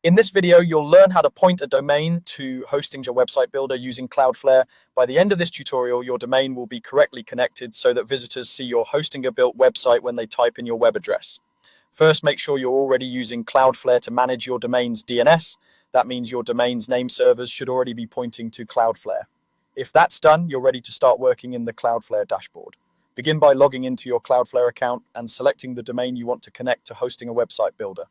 In this video, you'll learn how to point a domain to hosting your website builder using Cloudflare. By the end of this tutorial, your domain will be correctly connected so that visitors see your Hostinger-built website when they type in your web address. First, make sure you're already using Cloudflare to manage your domain's DNS. That means your domain's name servers should already be pointing to Cloudflare. If that's done, you're ready to start working in the Cloudflare dashboard. Begin by logging into your Cloudflare account and selecting the domain you want to connect to hosting a website builder.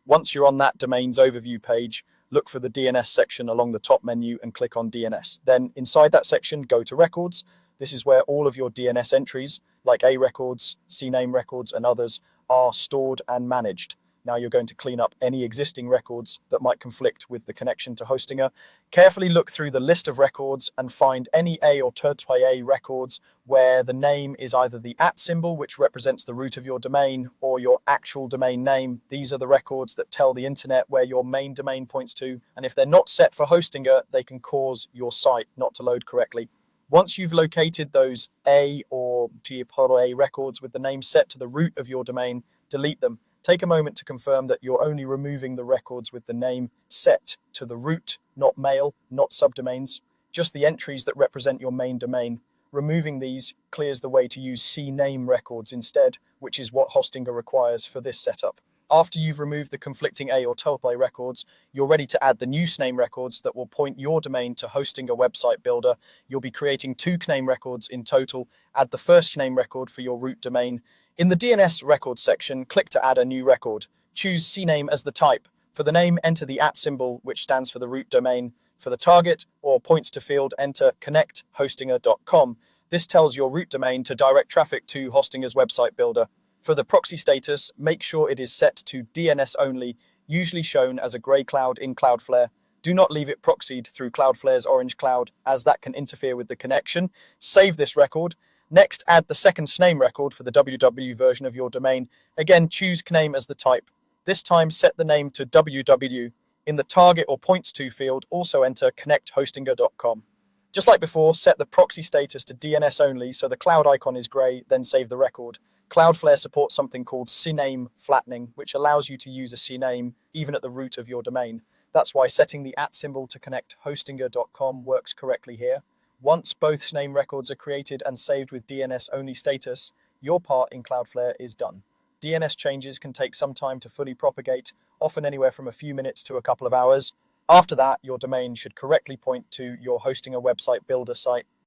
Once you're on that domain's overview page, look for the DNS section along the top menu and click on DNS. Then inside that section, go to Records. This is where all of your DNS entries, like A records, CNAME records, and others, are stored and managed. Now you're going to clean up any existing records that might conflict with the connection to Hostinger. Carefully look through the list of records and find any A or A records where the name is either the @ symbol, which represents the root of your domain, or your actual domain name. These are the records that tell the internet where your main domain points to, and if they're not set for Hostinger, they can cause your site not to load correctly. Once you've located those A or A records with the name set to the root of your domain, delete them. Take a moment to confirm that you're only removing the records with the name set to the root, not mail, not subdomains, just the entries that represent your main domain. Removing these clears the way to use CNAME records instead, which is what Hostinger requires for this setup. After you've removed the conflicting A or A records, you're ready to add the new CNAME records that will point your domain to Hostinger website builder. You'll be creating 2 CNAME records in total. Add the first CNAME record for your root domain. In the DNS records section, click to add a new record. Choose CNAME as the type. For the name, enter the @ symbol, which stands for the root domain. For the target or points to field, enter connecthostinger.com. This tells your root domain to direct traffic to Hostinger's website builder. For the proxy status, make sure it is set to DNS only, usually shown as a gray cloud in Cloudflare. Do not leave it proxied through Cloudflare's orange cloud, as that can interfere with the connection. Save this record. Next, add the second CNAME record for the www version of your domain. Again, choose CNAME as the type. This time, set the name to www. In the target or points to field, also enter connecthostinger.com. Just like before, set the proxy status to DNS only so the cloud icon is gray, then save the record. Cloudflare supports something called CNAME flattening, which allows you to use a CNAME even at the root of your domain. That's why setting the @ symbol to connecthostinger.com works correctly here. Once both CNAME records are created and saved with DNS only status, your part in Cloudflare is done. DNS changes can take some time to fully propagate, often anywhere from a few minutes to a couple of hours. After that, your domain should correctly point to your Hostinger website builder site.